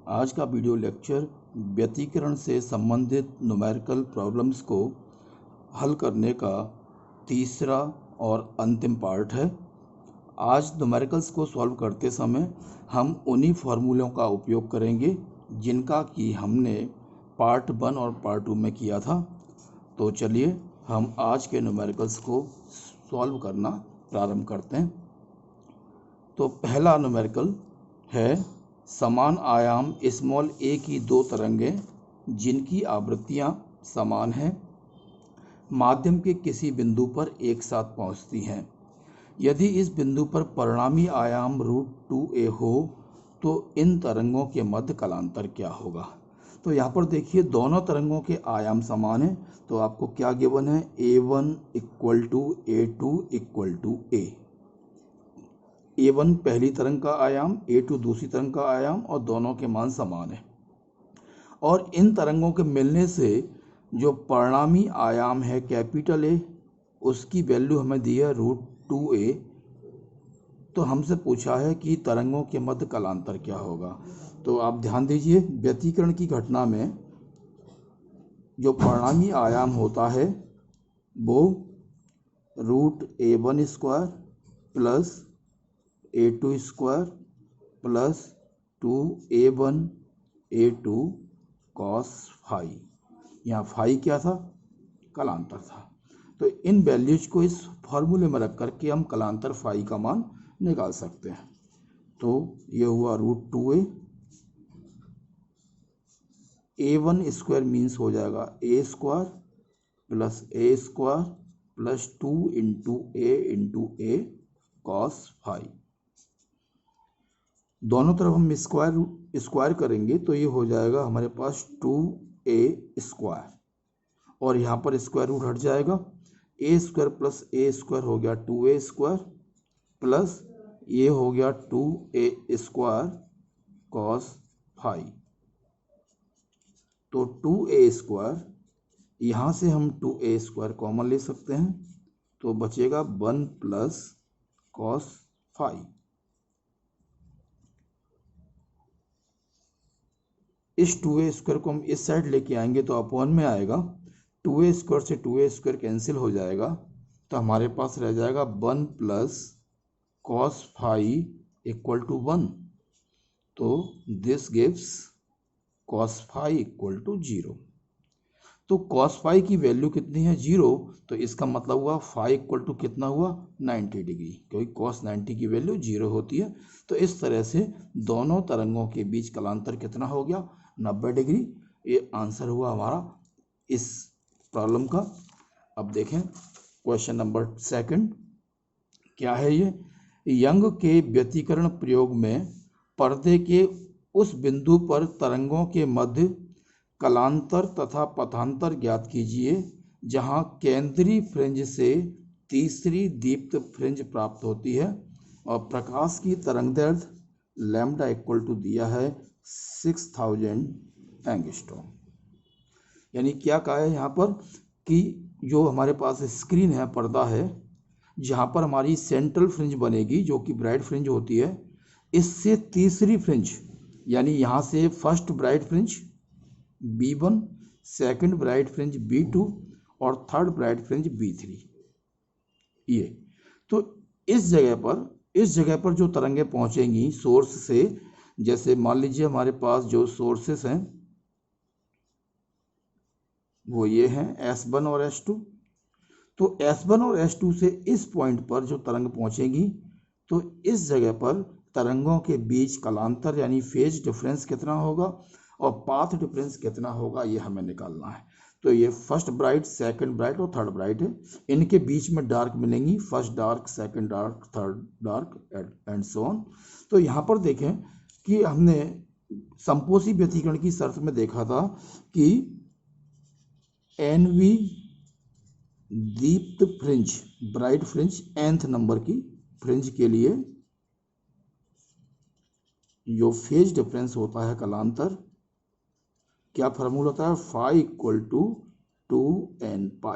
आज का video lecture व्यतिकरण से संबंधित न्यूमेरिकल प्रॉब्लम्स को हल करने का तीसरा और अंतिम पार्ट है। आज न्यूमेरिकल्स को सॉल्व करते समय हम उन्हीं फार्मूलों का उपयोग करेंगे जिनका कि हमने पार्ट 1 और पार्ट 2 में किया था। तो चलिए हम आज के न्यूमेरिकल्स को सॉल्व करना प्रारंभ करते हैं। तो पहला न्यूमेरिकल है समान आयाम स्मॉल a की दो तरंगें जिनकी आवृत्तियां समान हैं माध्यम के किसी बिंदु पर एक साथ पहुंचती हैं। यदि इस बिंदु पर परिणामी आयाम √2a हो तो इन तरंगों के मध्य कालांतर क्या होगा। तो यहाँ पर देखिए दोनों तरंगों के आयाम समान हैं, तो आपको क्या गिवन है, a1 = a2 = a। a1 पहली तरंग का आयाम, a2 दूसरी तरंग का आयाम और दोनों के मान समान है। और इन तरंगों के मिलने से जो परिणामी आयाम है कैपिटल A, उसकी वैल्यू हमें दी है √2a। तो हमसे पूछा है कि तरंगों के मध्य कालांतर क्या होगा। तो आप ध्यान दीजिए, व्यतिकरण की घटना में जो परिणामी आयाम होता है वो √a1² + a2² + 2a1 a2 cos phi। यहाँ फाई क्या था, कालांतर था। तो इन वैल्यूज को इस फॉर्मूले में रख करके हम कालांतर फाई का मान निकाल सकते हैं। तो ये हुआ √2a, a1² मीन्स हो जाएगा a² + a² + 2 × a cos phi। दोनों तरफ हम स्क्वायर करेंगे तो ये हो जाएगा हमारे पास 2a² और यहाँ पर स्क्वायर रूट हट जाएगा। a² + a² हो गया 2a² प्लस ये हो गया 2a² cos phi। तो 2a², यहाँ से हम 2a² कॉमन ले सकते हैं तो बचेगा 1 + cos phi। इस 2a² को हम इस साइड लेके आएंगे तो अपॉन में आएगा, 2a² से 2a² कैंसिल हो जाएगा तो हमारे पास रह जाएगा 1 + cos phi = 1। तो दिस गिव्स cos phi = 0। तो cos phi की वैल्यू कितनी है, 0। तो इसका मतलब हुआ phi = कितना हुआ, 90 डिग्री, क्योंकि cos 90 की वैल्यू 0 होती है। तो इस तरह से दोनों तरंगों के बीच कालांतर कितना हो गया, 90 डिग्री। ये आंसर हुआ हमारा इस प्रॉब्लम का। अब देखें क्वेश्चन नंबर 2 क्या है। ये यंग के व्यतिकरण प्रयोग में पर्दे के उस बिंदु पर तरंगों के मध्य कालांतर तथा पथांतर ज्ञात कीजिए जहां केंद्रीय फ्रिंज से तीसरी दीप्त फ्रिंज प्राप्त होती है और प्रकाश की तरंगदैर्घ्य लैम्ब्डा = दिया है 6000 एंगस्ट्रॉम। यानी क्या कहा है यहाँ पर कि जो हमारे पास स्क्रीन है, पर्दा है, जहाँ पर हमारी सेंट्रल फ्रिंज बनेगी जो कि ब्राइट फ्रिंज होती है, इससे तीसरी फ्रिंज यानी यहाँ से first bright fringe B1, second bright fringe B2 और थर्ड ब्राइट फ्रिंज B3। ये तो इस जगह पर जो तरंगें पहुंचेंगी सोर्स से, जैसे मान लीजिए हमारे पास जो सोर्सेस हैं वो ये हैं S1 और S2। तो S1 और S2 से इस पॉइंट पर जो तरंग पहुंचेगी तो इस जगह पर तरंगों के बीच कालांतर यानी फेज डिफरेंस कितना होगा और पाथ डिफरेंस कितना होगा, ये हमें निकालना है। तो ये फर्स्ट ब्राइट, सेकंड ब्राइट और थर्ड ब्राइट है। इनके बीच में डार्क मिलेंगी, first dark, second dark, third dark and so on. तो यहाँ पर देखें कि हमने संपोषी व्यतिकरण की शर्त में देखा था कि NV दीप्त fringe, bright fringe, nth number की फ्रिंज के लिए जो फेज डिफरेंस होता है कालांतर, क्या फार्मूला होता है, phi = 2n π।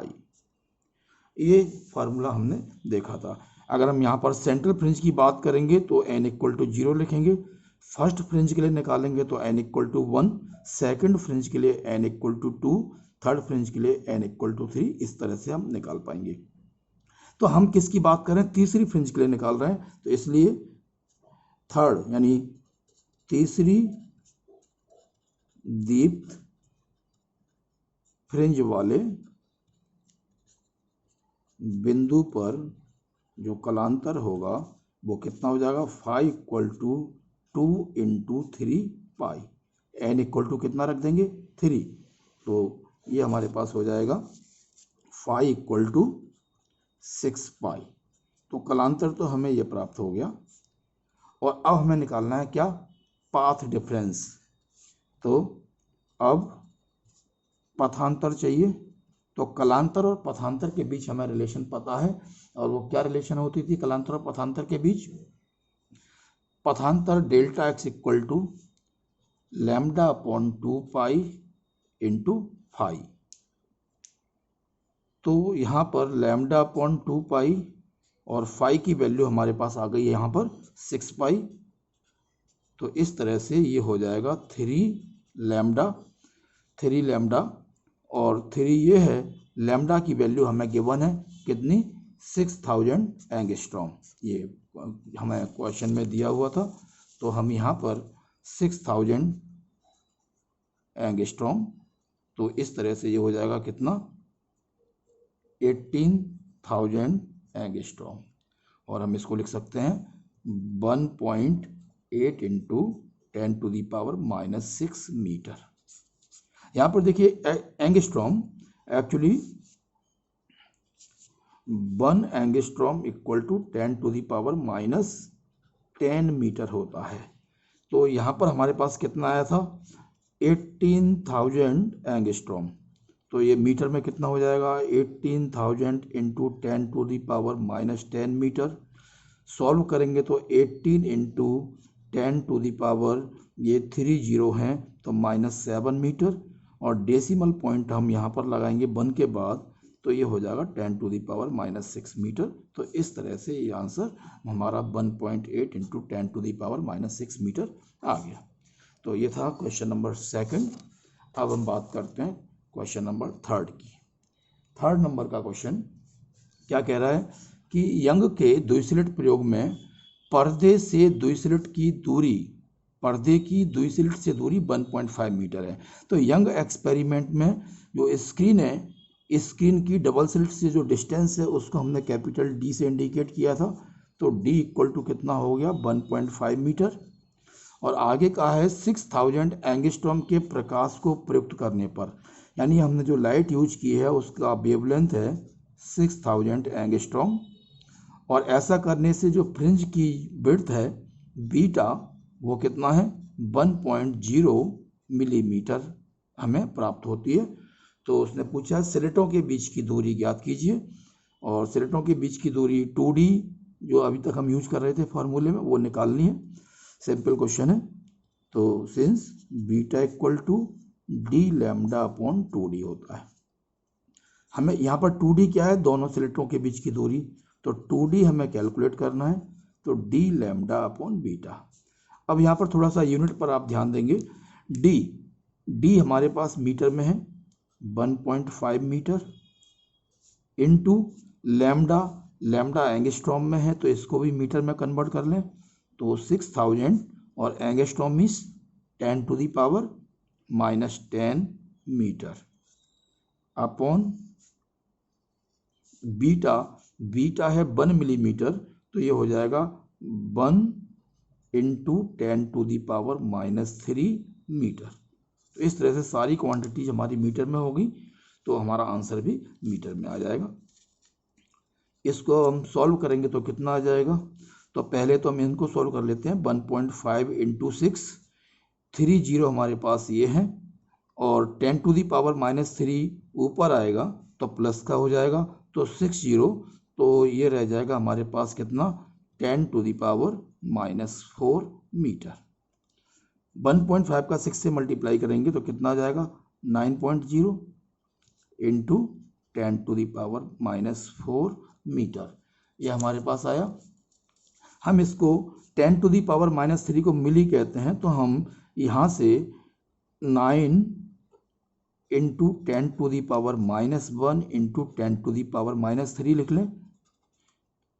ये फार्मूला हमने देखा था। अगर हम यहाँ पर सेंट्रल फ्रिंज की बात करेंगे तो n = 0 लिखेंगे, फर्स्ट फ्रिंज के लिए निकालेंगे तो n equal to 1, second fringe के लिए n equal to 2, third fringe के लिए n इक्वल टू 3, इस तरह से हम निकाल पाएंगे। तो हम किसकी बात कर रहे हैं, तीसरी फ्रिंज के लिए निकाल रहे हैं, तो इसलिए थर्ड यानी तीसरी दीप्त फ्रिंज वाले बिंदु पर जो कलांतर होगा वो कितना हो जाएगा, 5 equal to 2 into 3 pi, n equal to कितना रख देंगे 3, तो ये हमारे पास हो जाएगा 5 इक्वल टू 6 पाई। तो कलांतर तो हमें ये प्राप्त हो गया। और अब हमें निकालना है क्या, पाथ डिफरेंस। तो अब पथांतर चाहिए, तो कलांतर और पथांतर के बीच हमें रिलेशन पता है, और वो क्या रिलेशन होती थी कलांतर और पथांतर के बीच, पथांतर delta x equal to lambda upon 2 pi into 5। तो यहाँ पर लैम्डा अपॉन 2 पाई और 5 की वैल्यू हमारे पास आ गई है यहाँ पर 6 पाई। तो इस तरह से ये हो जाएगा 3 लैम्डा और 3 ये है, लैम्डा की वैल्यू हमें गिवन है कितनी, 6000 एंगस्ट्रॉम। ये हमें क्वेश्चन में दिया हुआ था, तो हम यहाँ पर 6000 एंगस्ट्रॉम, तो इस तरह से ये हो जाएगा कितना, 18000 एंगस्ट्रॉम। और हम इसको लिख सकते हैं 1.8 into 10 to the power -6 metre. यहाँ पर देखिए angstrom, actually 1 angstrom equal to 10 to the power -10 metre होता है। तो यहाँ पर हमारे पास कितना आया था, 18000 एंगस्ट्रॉम। तो ये मीटर में कितना हो जाएगा, 18000 into 10 to the power -10 metre. Solve करेंगे तो 18 इंटू 10 टू दी पावर, ये 3 जीरो हैं तो -7 मीटर, और डेसिमल पॉइंट हम यहाँ पर लगाएंगे 1 के बाद, तो ये हो जाएगा 10 टू दी पावर -6 मीटर। तो इस तरह से ये आंसर हमारा 1.8 into 10 to the power -6 metre आ गया। तो ये था क्वेश्चन नंबर सेकंड। अब हम बात करते हैं क्वेश्चन नंबर थर्ड की। थर्ड नंबर का क्वेश्चन क्या कह रहा है कि यंग के द्विस्लिट प्रयोग में पर्दे से द्विस्लिट की दूरी, पर्दे की द्विस्लिट से दूरी 1.5 मीटर है। तो यंग एक्सपेरिमेंट में जो स्क्रीन है, स्क्रीन की डबल स्लिट से जो डिस्टेंस है उसको हमने कैपिटल डी से इंडिकेट किया था। तो डी इक्वल टू कितना हो गया, 1.5 मीटर। और आगे कहा है 6000 एंगस्ट्रॉम के प्रकाश को प्रयुक्त करने पर, यानी हमने जो लाइट यूज की है उसका वेवलेंथ है 6000 एंगस्ट्रॉम, और ऐसा करने से जो फ्रिंज की विड्थ है बीटा वो कितना है, 1.0 मिलीमीटर हमें प्राप्त होती है। तो उसने पूछा स्लिटों के बीच की दूरी ज्ञात कीजिए, और स्लिटों के बीच की दूरी 2D जो अभी तक हम यूज कर रहे थे फार्मूले में वो निकालनी है। सिंपल क्वेश्चन है। तो since beta equal to D lambda upon 2D होता है, हमें यहाँ पर 2D क्या है, दोनों स्लिटों के बीच की दूरी, तो 2D हमें कैलकुलेट करना है, तो डी लैम्डा अपॉन बीटा। अब यहाँ पर थोड़ा सा यूनिट पर आप ध्यान देंगे, डी हमारे पास मीटर में है 1.5 मीटर, इनटू लैम्डा एंगस्ट्रॉम में है, तो इसको भी मीटर में कन्वर्ट कर लें, तो 6000 और angstrom means 10 to the power -10 metre upon beta है 1 मिलीमीटर, तो ये हो जाएगा 1 into 10 to the power -3 metre. तो इस तरह से सारी क्वांटिटीज हमारी मीटर में होगी, तो हमारा आंसर भी मीटर में आ जाएगा। इसको हम सॉल्व करेंगे तो कितना आ जाएगा, तो पहले तो हम इनको सॉल्व कर लेते हैं। 1.5 इंटू 6, 3 जीरो हमारे पास ये हैं, और 10 टू दी पावर -3 ऊपर आएगा तो प्लस का हो जाएगा, तो 6 जीरो, तो ये रह जाएगा हमारे पास कितना, 10 टू दी पावर -4 मीटर। 1.5 का 6 से मल्टीप्लाई करेंगे तो कितना आ जाएगा, 9.0 into 10 to the power -4 metre, ये हमारे पास आया। हम इसको 10⁻³ को मिली कहते हैं, तो हम यहाँ से 9 इंटू 10⁻⁻1 इंटू 10⁻³ लिख लें।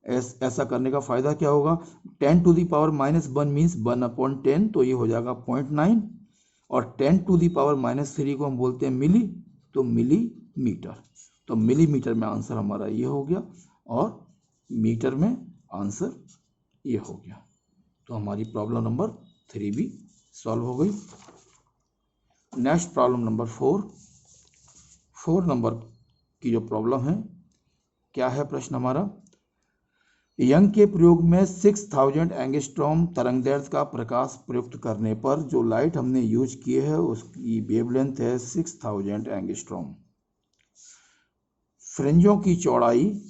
ऐसा करने का फ़ायदा क्या होगा, 10⁻⁻1 मीन्स 1/10, तो ये हो जाएगा 0.9, और 10⁻³ को हम बोलते हैं मिली, तो मिलीमीटर। तो मिलीमीटर में आंसर हमारा ये हो गया और मीटर में आंसर ये हो गया। तो हमारी प्रॉब्लम नंबर 3 भी सॉल्व हो गई। नेक्स्ट प्रॉब्लम नंबर 4 नंबर की जो प्रॉब्लम है, क्या है प्रश्न हमारा, यंग के प्रयोग में 6000 एंगस्ट्रॉम तरंगदैर्ध्य का प्रकाश प्रयुक्त करने पर जो लाइट हमने यूज किए है उसकी वेवलेंथ है 6000 एंगस्ट्रॉम। फ्रिंजों की चौड़ाई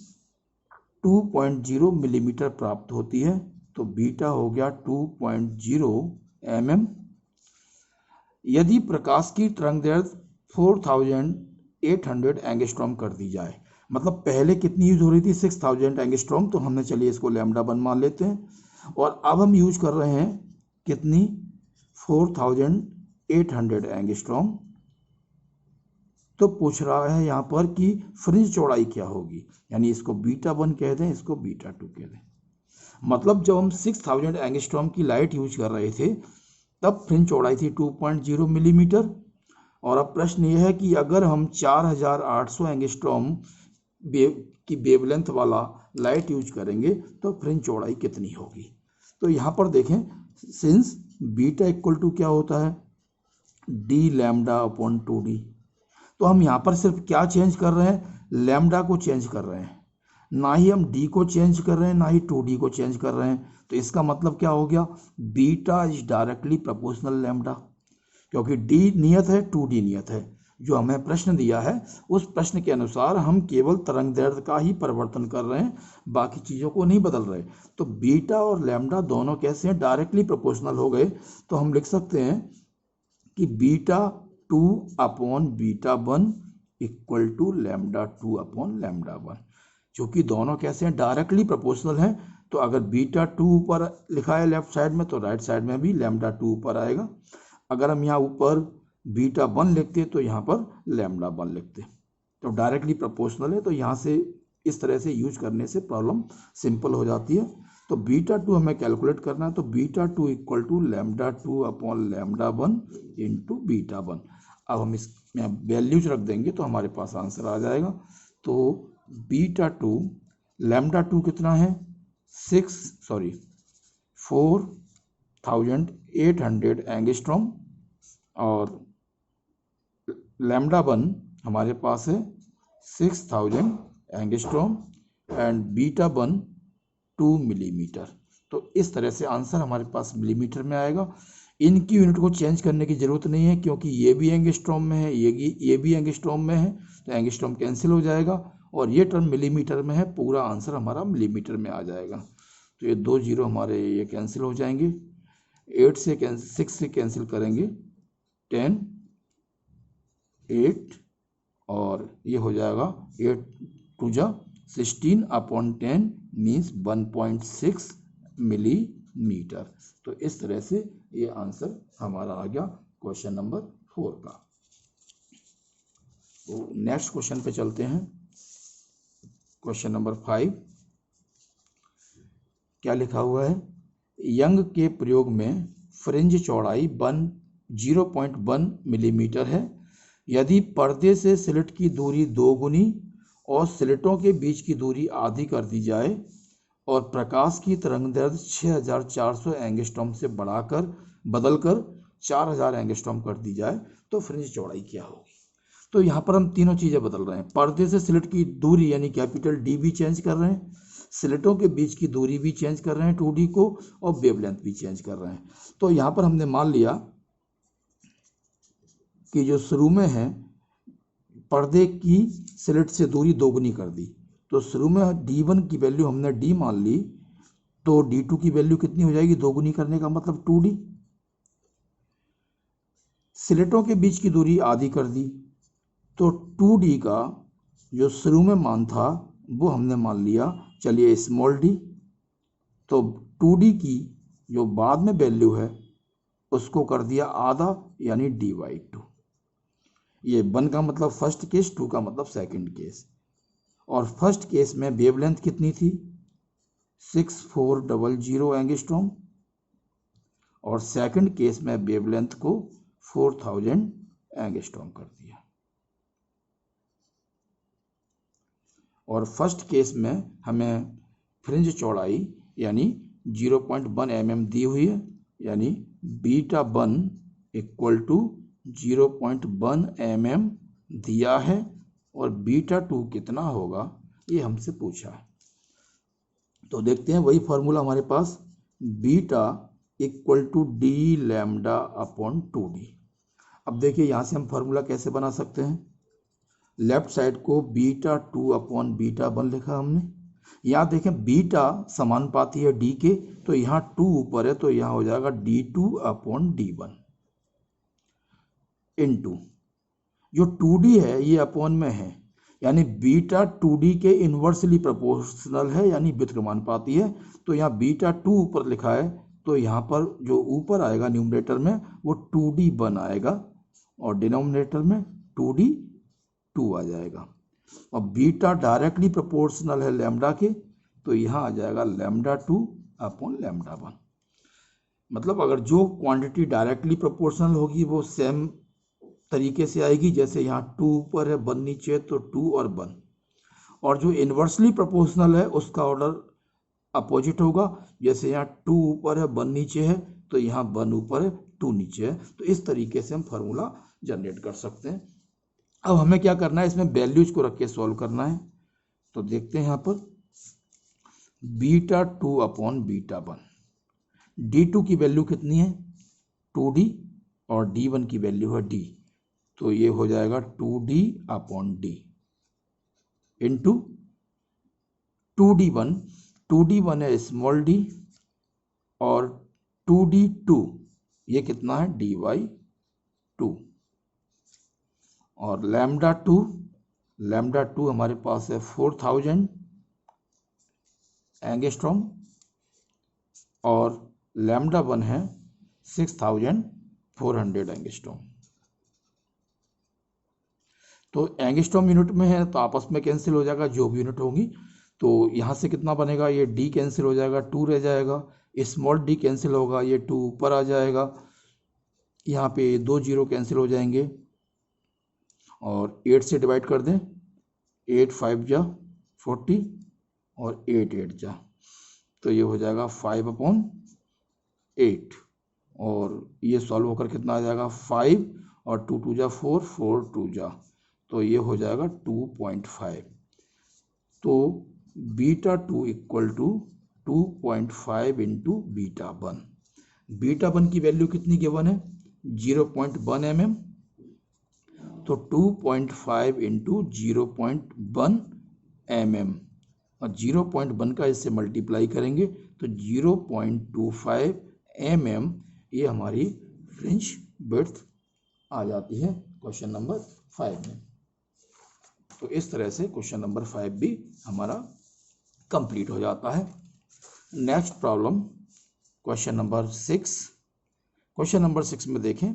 2.0 मिलीमीटर प्राप्त होती है, तो बीटा हो गया 2.0 mm। यदि प्रकाश की तरंगदैर्ध्य 4800 एंगस्ट्रॉम कर दी जाए, मतलब पहले कितनी यूज हो रही थी 6000 एंगस्ट्रॉम, तो हमने चलिए इसको λ1 मान लेते हैं, और अब हम यूज कर रहे हैं कितनी 4800 एंगस्ट्रॉम। तो पूछ रहा है यहाँ पर कि फ्रिंज चौड़ाई क्या होगी, यानी इसको β1 कह दें, इसको β2 कह दें। मतलब जब हम 6000 एंगस्ट्रॉम की लाइट यूज कर रहे थे तब फ्रिंज चौड़ाई थी 2.0 मिलीमीटर, और अब प्रश्न यह है कि अगर हम 4800 एंगस्ट्रॉम की वेवलेंथ वाला लाइट यूज करेंगे तो फ्रिंज चौड़ाई कितनी होगी। तो यहाँ पर देखें, सिंस बीटा इक्वल टू क्या होता है d(λ/2d), तो हम यहाँ पर सिर्फ क्या चेंज कर रहे हैं, लैम्डा को चेंज कर रहे हैं, ना ही हम d को चेंज कर रहे हैं, ना ही 2d को चेंज कर रहे हैं। तो इसका मतलब क्या हो गया, beta is directly proportional lambda, क्योंकि d नियत है 2d नियत है। जो हमें प्रश्न दिया है उस प्रश्न के अनुसार हम केवल तरंगदैर्ध्य का ही परिवर्तन कर रहे हैं, बाकी चीज़ों को नहीं बदल रहे। तो बीटा और लैम्डा दोनों कैसे हैं, डायरेक्टली प्रोपोर्शनल हो गए। तो हम लिख सकते हैं कि β2/β1 इक्वल टू λ2/λ1, क्योंकि दोनों कैसे हैं, डायरेक्टली प्रोपोर्शनल हैं। तो अगर β2 ऊपर लिखा है लेफ्ट साइड में, तो राइट साइड में भी λ2 ऊपर आएगा। अगर हम यहाँ ऊपर β1 लिखते तो यहाँ पर λ1 लिखते, तो डायरेक्टली प्रोपोर्शनल है। तो यहाँ से इस तरह से यूज करने से प्रॉब्लम सिंपल हो जाती है। तो β2 हमें कैलकुलेट करना है, तो β2 इक्वल टू λ2/λ1 इंटू β1। अब हम इसमें वैल्यूज रख देंगे तो हमारे पास आंसर आ जाएगा। तो β2 λ2 कितना है 4800 एंगस्ट्रॉम, और λ1 हमारे पास है 6000 एंगस्ट्रॉम एंड β1 2 मिलीमीटर। तो इस तरह से आंसर हमारे पास मिलीमीटर में आएगा। इनकी यूनिट को चेंज करने की ज़रूरत नहीं है, क्योंकि ये भी एंगस्ट्रॉम में है, ये भी एंगस्ट्रॉम में है, तो एंगस्ट्रॉम कैंसिल हो जाएगा और ये टर्म मिलीमीटर में है, पूरा आंसर हमारा मिलीमीटर में आ जाएगा। तो ये 2 जीरो हमारे ये कैंसिल हो जाएंगे, 6 से कैंसिल करेंगे 10 8, और ये हो जाएगा 8 2 16/10 मीन्स 1.6 मिलीमीटर। तो इस तरह से ये आंसर हमारा आ गया क्वेश्चन नंबर 4 का। तो नेक्स्ट क्वेश्चन पे चलते हैं। क्वेश्चन नंबर 5 क्या लिखा हुआ है, यंग के प्रयोग में फ्रिंज चौड़ाई 0.1 मिलीमीटर है। यदि पर्दे से स्लिट की दूरी 2 गुनी और स्लिटों के बीच की दूरी आधी कर दी जाए और प्रकाश की तरंगदैर्ध्य 6400 एंगस्ट्रॉम से बदलकर 4000 एंगस्ट्रॉम कर दी जाए तो फ्रिंज चौड़ाई क्या होगी। तो यहाँ पर हम तीनों चीज़ें बदल रहे हैं, पर्दे से स्लिट की दूरी यानी कैपिटल D भी चेंज कर रहे हैं, स्लिटों के बीच की दूरी भी चेंज कर रहे हैं 2D को, और वेवलेंथ भी चेंज कर रहे हैं। तो यहाँ पर हमने मान लिया कि जो शुरू में है पर्दे की स्लिट से दूरी 2 गुनी कर दी, तो शुरू में D1 की वैल्यू हमने D मान ली, तो D2 की वैल्यू कितनी हो जाएगी, 2 गुनी करने का मतलब 2D। स्लिटों के बीच की दूरी आधी कर दी, तो 2D का जो शुरू में मान था वो हमने मान लिया चलिए स्मॉल d, तो 2D की जो बाद में वैल्यू है उसको कर दिया आधा, यानी d/2। ये 1 का मतलब फर्स्ट केस, 2 का मतलब सेकंड केस। और फर्स्ट केस में वेवलेंथ कितनी थी? 6400 एंगस्ट्रॉम, और सेकंड केस में वेवलेंथ को 4000 एंगस्ट्रॉम कर दिया। और फर्स्ट केस में हमें फ्रिंज चौड़ाई यानी 0.1 mm दी हुई है, यानी β1 इक्वल टू 0.1 mm दिया है, और β2 कितना होगा ये हमसे पूछा है। तो देखते हैं वही फॉर्मूला हमारे पास, beta equal to d lambda upon 2d। अब देखिए यहाँ से हम फॉर्मूला कैसे बना सकते हैं। लेफ्ट साइड को β2 अपॉन β1 लिखा हमने। यहाँ देखें बीटा समानुपाती है d के, तो यहाँ 2 ऊपर है तो यहाँ हो जाएगा d2 अपॉन d1 इनटू जो 2d है ये अपॉन में है, यानी बीटा 2d के इन्वर्सली प्रोपोर्शनल है, यानी व्युत्क्रमानुपाती है। तो यहाँ β2 ऊपर लिखा है तो यहाँ पर जो ऊपर आएगा न्यूमरेटर में वो 2d1 आएगा, और डिनोमिनेटर में 2d2 आ जाएगा। और बीटा डायरेक्टली प्रोपोर्शनल है लैम्डा के, तो यहाँ आ जाएगा λ2 अपॉन λ1। मतलब अगर जो क्वांटिटी डायरेक्टली प्रोपोर्शनल होगी वो सेम तरीके से आएगी, जैसे यहाँ 2 ऊपर है 1 नीचे है तो 2 और 1, और जो इन्वर्सली प्रोपोर्शनल है उसका ऑर्डर अपोजिट होगा, जैसे यहाँ 2 ऊपर है 1 नीचे है तो यहाँ 1 ऊपर है 2 नीचे है। तो इस तरीके से हम फार्मूला जनरेट कर सकते हैं। अब हमें क्या करना है, इसमें वैल्यूज को रख के सॉल्व करना है। तो देखते हैं यहाँ पर β2 अपॉन β1, d2 की वैल्यू कितनी है 2d, और d1 की वैल्यू है d, तो ये हो जाएगा 2d upon d into 2d1, 2d1 है स्मॉल d, और 2d2 ये कितना है d/2, और λ2 हमारे पास है 4000 एंगस्ट्रॉम, और λ1 है 6400 एंगस्ट्रॉम। तो एंगस्ट्रॉम यूनिट में है तो आपस में कैंसिल हो जाएगा जो भी यूनिट होगी। तो यहाँ से कितना बनेगा, ये d कैंसिल हो जाएगा, 2 रह जाएगा, स्मॉल d कैंसिल होगा, ये 2 ऊपर आ जाएगा, यहाँ पे 2 0 कैंसिल हो जाएंगे, और 8 से डिवाइड कर दें, 8 5 जा 40 और 8 8 जा, तो ये हो जाएगा 5/8, और ये सॉल्व होकर कितना आ जाएगा 5, और 2 2 जा 4 4 2 जा, तो ये हो जाएगा 2.5। तो β2 इक्वल टू 2.5 इंटू β1। β1 की वैल्यू कितनी गिवन है 0.1 mm, तो 2.5 इंटू 0.1 mm, और 0.1 का इससे मल्टीप्लाई करेंगे तो 0.25 mm ये हमारी फ्रिंज विड्थ आ जाती है क्वेश्चन नंबर 5 में। तो इस तरह से क्वेश्चन नंबर 5 भी हमारा कंप्लीट हो जाता है। Next problem question number 6। Question number 6 में देखें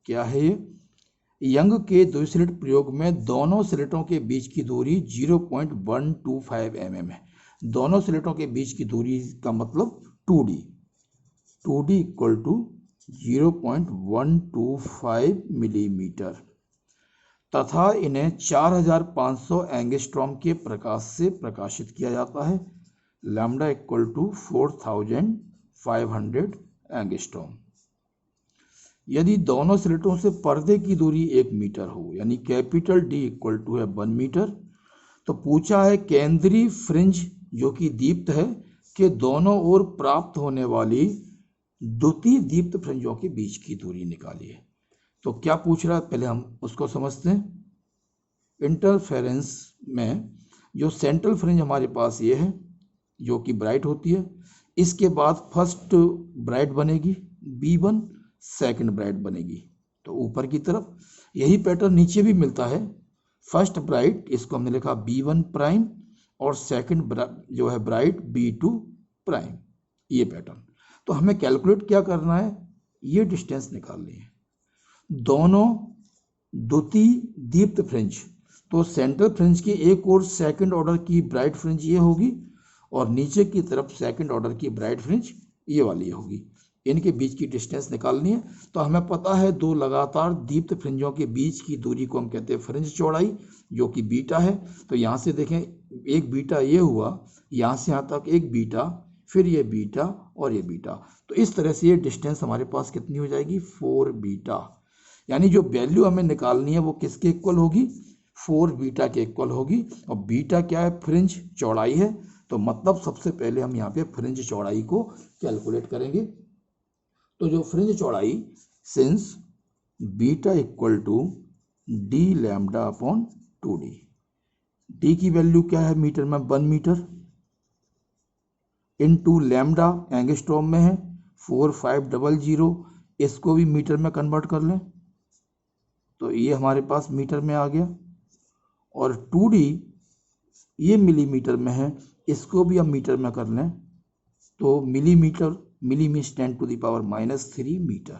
क्या है ये, यंग के द्विस्लिट प्रयोग में दोनों स्लिटों के बीच की दूरी 0.125 mm है। दोनों स्लिटों के बीच की दूरी का मतलब 2d इक्वल टू 0.125 मिलीमीटर, तथा इन्हें 4500 एंगस्ट्रॉम के प्रकाश से प्रकाशित किया जाता है। Lambda equal to 4500 angstrom. यदि दोनों स्लिटों से पर्दे की दूरी 1 मीटर हो, यानी कैपिटल D इक्वल टू है 1 मीटर, तो पूछा है केंद्रीय फ्रिंज जो कि दीप्त है के दोनों ओर प्राप्त होने वाली द्वितीय दीप्त फ्रिंजों के बीच की दूरी निकालिए। तो क्या पूछ रहा है पहले हम उसको समझते हैं। इंटरफेरेंस में जो सेंट्रल फ्रिंज हमारे पास ये है जो कि ब्राइट होती है, इसके बाद फर्स्ट ब्राइट बनेगी B1, सेकंड ब्राइट बनेगी तो ऊपर की तरफ। यही पैटर्न नीचे भी मिलता है, फर्स्ट ब्राइट इसको हमने लिखा B1 प्राइम और सेकंड जो है ब्राइट B2 प्राइम, ये पैटर्न। तो तो हमें कैलकुलेट क्या करना है, ये डिस्टेंस निकालनी है। दोनों द्वितीय दीप्त फ्रिंज, तो सेंट्रल फ्रिंज की एक और सेकंड ऑर्डर की ब्राइट फ्रिंज ये होगी और नीचे की तरफ सेकंड ऑर्डर की ब्राइट फ्रिंज ये वाली होगी। इनके बीच की डिस्टेंस निकालनी है। तो हमें पता है दो लगातार दीप्त फ्रिंजों के बीच की दूरी को हम कहते हैं फ्रिंज चौड़ाई, जो कि बीटा है। तो यहाँ से देखें, एक बीटा ये हुआ, यहाँ से यहाँ तक एक बीटा, फिर ये बीटा और ये बीटा। तो इस तरह से ये डिस्टेंस हमारे पास कितनी हो जाएगी, 4 बीटा। यानी जो वैल्यू हमें निकालनी है वो किसके इक्वल होगी, 4 बीटा के इक्वल होगी। और बीटा क्या है, फ्रिंज चौड़ाई है। तो मतलब सबसे पहले हम यहाँ पे फ्रिंज चौड़ाई को कैलकुलेट करेंगे। तो जो फ्रिंज चौड़ाई, since beta equal to D lambda upon 2d, D की वैल्यू क्या है मीटर में, 1 मीटर, इनटू लैम्डा एंगस्ट्रॉम में है 4500, इसको भी मीटर में कन्वर्ट कर लें तो ये हमारे पास मीटर में आ गया। और 2d ये मिलीमीटर में है, इसको भी हम मीटर में कर लें तो मिलीमीटर, मिली मीन्स 10⁻³ मीटर।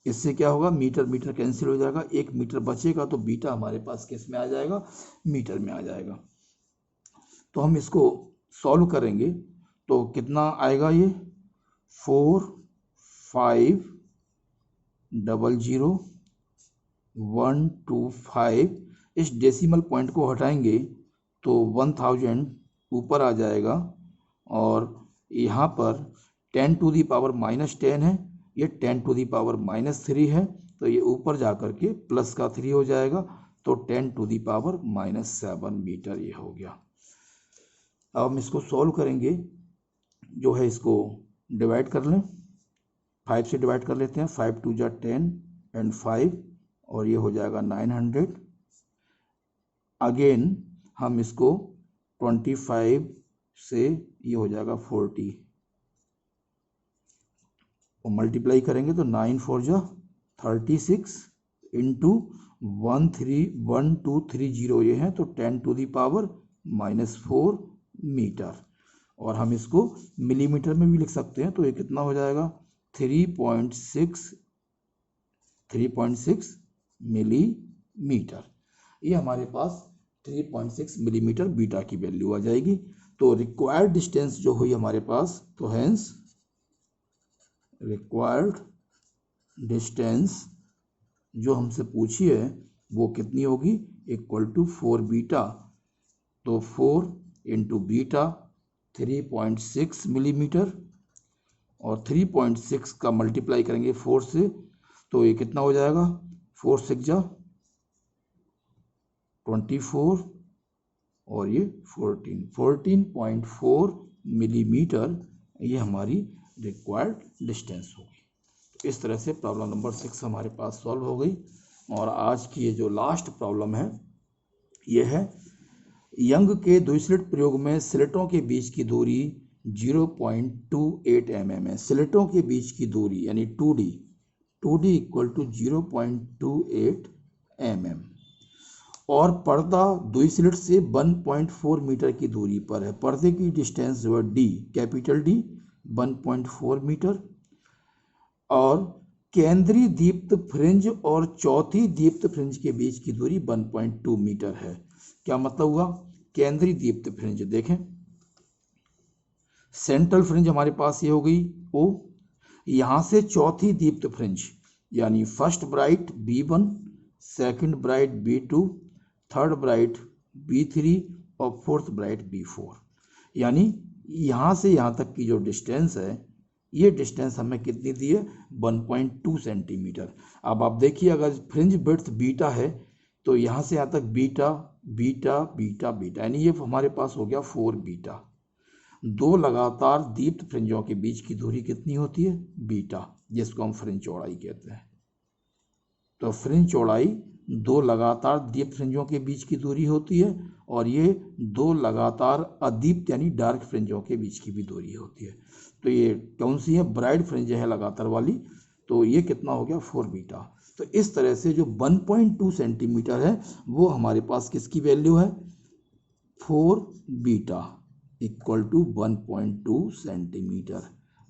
इससे क्या होगा, मीटर मीटर कैंसिल हो जाएगा, 1 मीटर बचेगा, तो बीटा हमारे पास किस में आ जाएगा, मीटर में आ जाएगा। तो हम इसको सॉल्व करेंगे तो कितना आएगा, ये 4500,125, इस डेसिमल पॉइंट को हटाएंगे तो 1000 ऊपर आ जाएगा। और यहाँ पर 10⁻⁻10 है, ये 10⁻³ है, तो ये ऊपर जा कर के प्लस का 3 हो जाएगा, तो 10⁻⁻7 मीटर ये हो गया। अब हम इसको सॉल्व करेंगे, जो है इसको डिवाइड कर लें, 5 से डिवाइड कर लेते हैं, 5 2 जा 10 एंड 5, और ये हो जाएगा 900। अगेन हम इसको 25 से ये हो जाएगा 40 और मल्टीप्लाई करेंगे तो 9 4 जा 36 इंटू 131230 ये है, तो 10⁻⁻4 मीटर। और हम इसको मिलीमीटर में भी लिख सकते हैं, तो ये कितना हो जाएगा, 3.6 मिलीमीटर। ये हमारे पास 3.6 मिलीमीटर बीटा की वैल्यू आ जाएगी। तो रिक्वायर्ड डिस्टेंस जो हुई हमारे पास, तो हेंस रिक्वायर्ड डिस्टेंस जो हमसे पूछी है वो कितनी होगी, इक्वल टू 4 बीटा। तो 4 इंटू बीटा 3.6 मिलीमीटर, और 3.6 का मल्टीप्लाई करेंगे 4 से, तो ये कितना हो जाएगा, 4 6 जा 24 और ये 14.4 मिलीमीटर, ये हमारी रिक्वायर्ड डिस्टेंस होगी। तो इस तरह से प्रॉब्लम नंबर 6 हमारे पास सॉल्व हो गई। और आज की ये जो लास्ट प्रॉब्लम है ये है, यंग के द्विस्लिट प्रयोग में स्लिटों के बीच की दूरी 0.28 mm है। स्लिटों के बीच की दूरी यानी 2d इक्वल टू 0.28 mm, और पर्दा द्विस्लिट से 1.4 मीटर की दूरी पर है। पर्दे की डिस्टेंस जो है d, कैपिटल D 1.4 मीटर, और केंद्रीय दीप्त फ्रिंज और चौथी दीप्त फ्रिंज के बीच की दूरी 1.2 मीटर है। क्या मतलब हुआ, केंद्रीय दीप्त फ्रिंज देखें, सेंट्रल फ्रिंज हमारे पास ये हो गई O, यहाँ से चौथी दीप्त फ्रिंज यानी first bright B1, second bright B2, third bright B3 और फोर्थ ब्राइट B4। यानी यहाँ से यहाँ तक की जो डिस्टेंस है, ये डिस्टेंस हमें कितनी दी है, 1.2 सेंटीमीटर। अब आप देखिए, अगर फ्रिंज विड्थ बीटा है तो यहाँ से यहाँ तक बीटा बीटा बीटा बीटा, यानी ये हमारे पास हो गया 4 बीटा। दो लगातार दीप्त फ्रिंजों के बीच की दूरी कितनी होती है, बीटा, जिसको हम फ्रिंज चौड़ाई कहते हैं। तो फ्रिंज चौड़ाई दो लगातार दीप्त फ्रिंजों के बीच की दूरी होती है, और ये दो लगातार अदीप्त यानी डार्क फ्रिंजों के बीच की भी दूरी होती है। तो ये कौन सी है, ब्राइट फ्रिंज है लगातार वाली, तो ये कितना हो गया, 4 बीटा। तो इस तरह से जो 1.2 सेंटीमीटर है वो हमारे पास किसकी वैल्यू है, 4 बीटा इक्वल टू 1.2 सेंटीमीटर।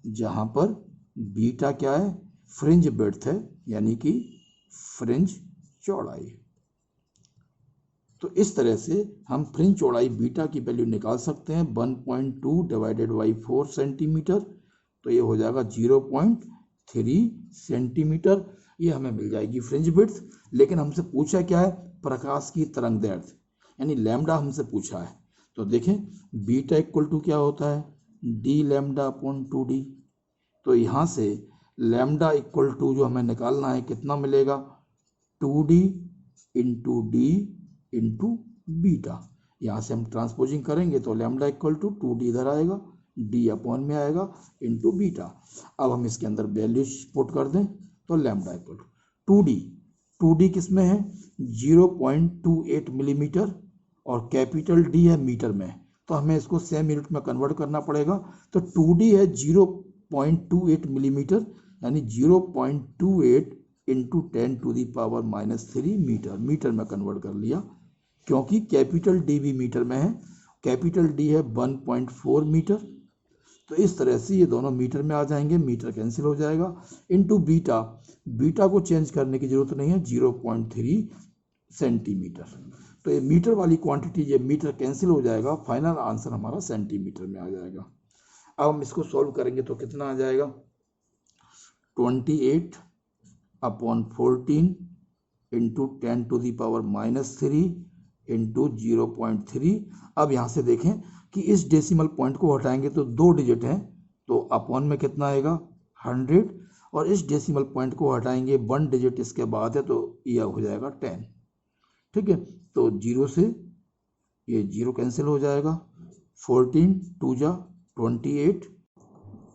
जहां पर बीटा क्या है, फ्रिंज विड्थ है, यानी कि फ्रिंज चौड़ाई। तो इस तरह से हम फ्रिंज चौड़ाई बीटा की वैल्यू निकाल सकते हैं। 1.2 डिवाइडेड बाई 4 सेंटीमीटर, तो ये हो जाएगा 0.3 सेंटीमीटर। ये हमें मिल जाएगी फ्रिंज विड्थ। लेकिन हमसे पूछा क्या है, प्रकाश की तरंग दैर्ध्य, यानी लैम्डा हमसे पूछा है। तो देखें बीटा इक्वल टू क्या होता है, डी लैम्डा अपॉन 2d। तो यहाँ से लैम्डा इक्वल टू जो हमें निकालना है कितना मिलेगा, 2d into D into beta. यहाँ से हम ट्रांसपोजिंग करेंगे तो लैम्डा इक्वल टू 2d इधर आएगा, d अपॉन में आएगा इंटू बीटा। अब हम इसके अंदर वैल्यू पुट कर दें तो लैम्डा इक्वल टू 2d किस में है, 0.28 मिलीमीटर, और कैपिटल डी है मीटर में, तो हमें इसको सेम यूनिट में कन्वर्ट करना पड़ेगा। तो 2d है 0.28 मिलीमीटर, यानी 0.28 into 10 to the power -3 metre. Metre में कन्वर्ट कर लिया, क्योंकि कैपिटल डी भी मीटर में है। कैपिटल डी है 1.4 मीटर। तो इस तरह से ये दोनों मीटर में आ जाएंगे, मीटर कैंसिल हो जाएगा। इंटू बीटा, बीटा को चेंज करने की जरूरत नहीं है, 0.3 सेंटीमीटर। तो ये मीटर वाली क्वांटिटी, ये मीटर कैंसिल हो जाएगा, फाइनल आंसर हमारा सेंटीमीटर में आ जाएगा। अब हम इसको सॉल्व करेंगे तो कितना आ जाएगा, 28 upon 14 into 10 to the power -3 into 0.3। अब यहाँ से देखें कि इस डेसिमल पॉइंट को हटाएंगे तो 2 डिजिट हैं, तो अपॉन में कितना आएगा 100, और इस डेसिमल पॉइंट को हटाएंगे 1 डिजिट इसके बाद है, तो यह हो जाएगा 10। ठीक है, तो 0 से ये 0 कैंसिल हो जाएगा, 14 2 जा 28,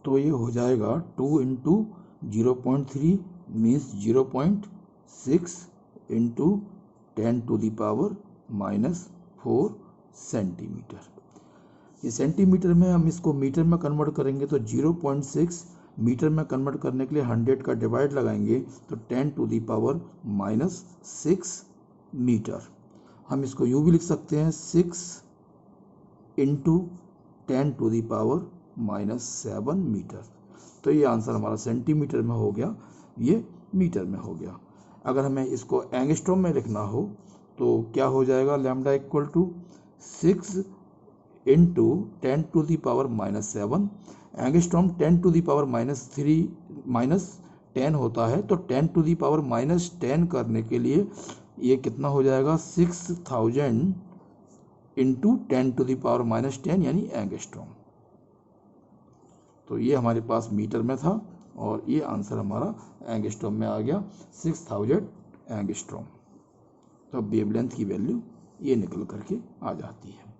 तो ये हो जाएगा 2 into 0.3 means 0.6 into 10 to the power -4 centimetre. ये सेंटीमीटर में हम इसको मीटर में कन्वर्ट करेंगे तो 0.6 मीटर में कन्वर्ट करने के लिए 100 का डिवाइड लगाएंगे तो 10 टू दी पावर -6 मीटर। हम इसको यूँ भी लिख सकते हैं 6 into 10 to the power -7 metre. तो ये आंसर हमारा सेंटीमीटर में हो गया, ये मीटर में हो गया। अगर हमें इसको एंगस्ट्रॉम में लिखना हो तो क्या हो जाएगा, lambda equal to 6 into 10 to the power -7। Angstrom 10 to the power -10 होता है, तो 10 टू दी पावर -10 करने के लिए ये कितना हो जाएगा, 6000 इंटू 10 टू दी पावर -10 यानी एंगस्ट्रॉम। तो ये हमारे पास मीटर में था और ये आंसर हमारा एंगस्ट्रॉम में आ गया, 6000 एंगस्ट्रॉम। तो वेवलेंथ की वैल्यू ये निकल करके आ जाती है।